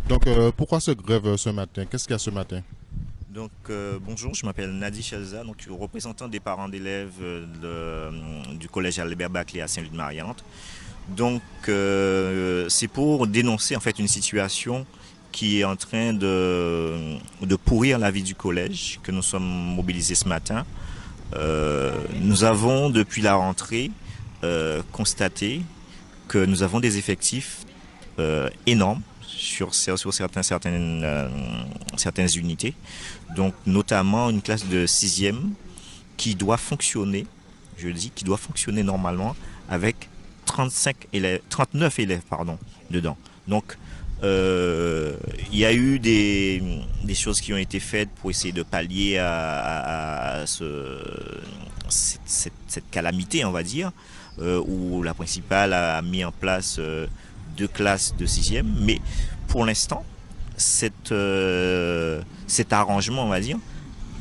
Donc, pourquoi ce grève ce matin? Qu'est-ce qu'il y a ce matin? Bonjour, je m'appelle Nadi Chalza, donc je suis représentant des parents d'élèves du collège Albert Baclay à Saint-Louis-de-Mariante. C'est pour dénoncer en fait une situation qui est en train de pourrir la vie du collège, que nous sommes mobilisés ce matin. Nous avons depuis la rentrée constaté que nous avons des effectifs énormes sur certaines unités. Donc notamment une classe de sixième qui doit fonctionner, je dis, qui doit fonctionner normalement avec 35 élèves, 39 élèves pardon, dedans. Donc il y a eu des choses qui ont été faites pour essayer de pallier cette calamité, on va dire, où la principale a mis en place deux classes de sixième. Mais pour l'instant, cet arrangement, on va dire,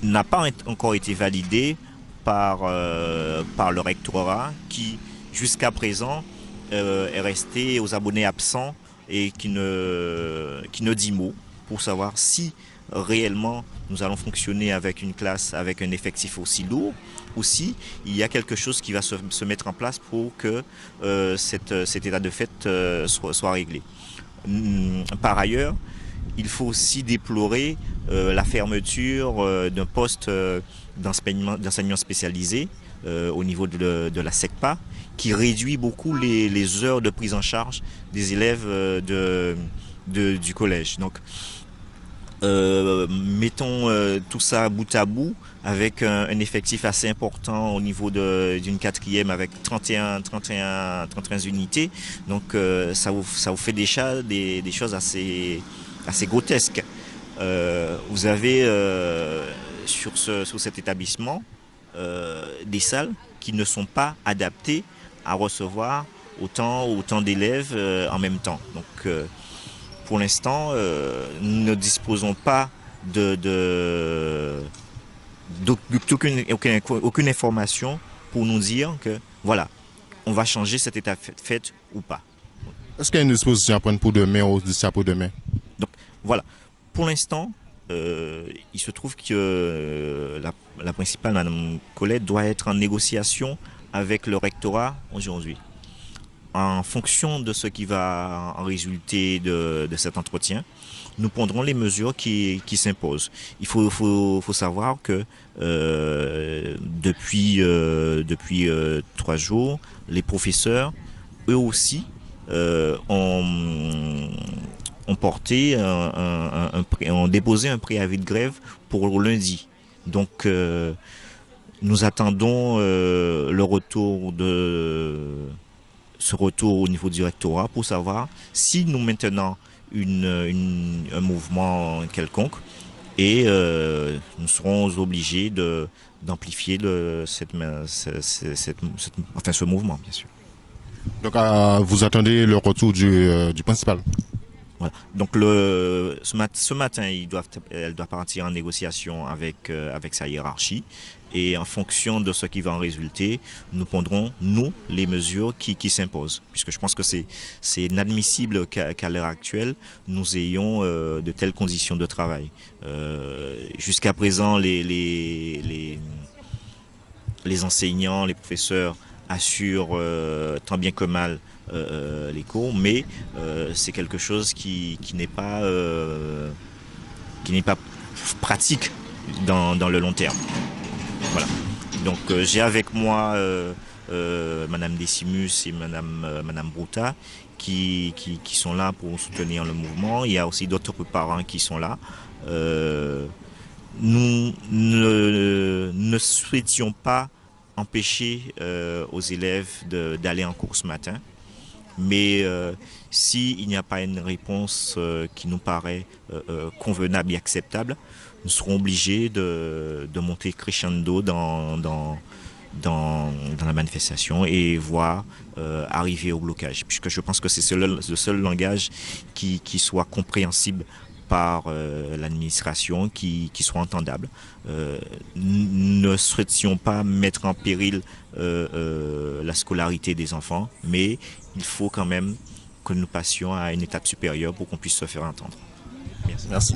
n'a pas encore été validé par le rectorat qui, jusqu'à présent, est resté aux abonnés absents et qui ne dit mot pour savoir si réellement nous allons fonctionner avec une classe avec un effectif aussi lourd ou si il y a quelque chose qui va se mettre en place pour que cet état de fait soit réglé. Par ailleurs, il faut aussi déplorer la fermeture d'un poste d'enseignement spécialisé au niveau de la SECPA, qui réduit beaucoup les heures de prise en charge des élèves du collège. Donc, mettons tout ça bout à bout avec un effectif assez important au niveau d'une quatrième avec 31 unités. Donc ça vous fait déjà des choses assez grotesques. Vous avez sur cet établissement des salles qui ne sont pas adaptées à recevoir autant d'élèves en même temps. Donc pour l'instant, nous ne disposons pas aucune information pour nous dire que voilà, on va changer cet état de fait ou pas. Est-ce qu'il y a une disposition à prendre pour demain ou d'ici pour demain? Donc voilà, pour l'instant, il se trouve que la principale, Madame Colette, doit être en négociation avec le rectorat aujourd'hui. En fonction de ce qui va en résulter de cet entretien, nous prendrons les mesures qui s'imposent. Il faut savoir que depuis 3 jours, les professeurs, eux aussi, ont porté ont déposé un préavis de grève pour lundi. Donc nous attendons le retour ce retour au niveau du rectorat pour savoir si nous maintenons un mouvement quelconque et nous serons obligés d'amplifier ce mouvement, bien sûr. Donc, vous attendez le retour du principal. Voilà. Donc ce matin, elle doit partir en négociation avec sa hiérarchie et en fonction de ce qui va en résulter, nous prendrons, nous, les mesures qui s'imposent. Puisque je pense que c'est inadmissible qu'à l'heure actuelle, nous ayons de telles conditions de travail. Jusqu'à présent, les enseignants, les professeurs assurent tant bien que mal les cours, mais c'est quelque chose qui n'est pas pratique dans le long terme. Voilà. Donc j'ai avec moi Madame Decimus et Madame Brouta qui sont là pour soutenir le mouvement. Il y a aussi d'autres parents qui sont là. Nous ne souhaitions pas empêcher aux élèves d'aller en cours ce matin. Mais s'il n'y a pas une réponse qui nous paraît convenable et acceptable, nous serons obligés de monter crescendo dans la manifestation et voir arriver au blocage. Puisque je pense que c'est le seul langage qui soit compréhensible par l'administration, qui soit entendable. Ne souhaitions pas mettre en péril la scolarité des enfants, mais il faut quand même que nous passions à une étape supérieure pour qu'on puisse se faire entendre. Merci.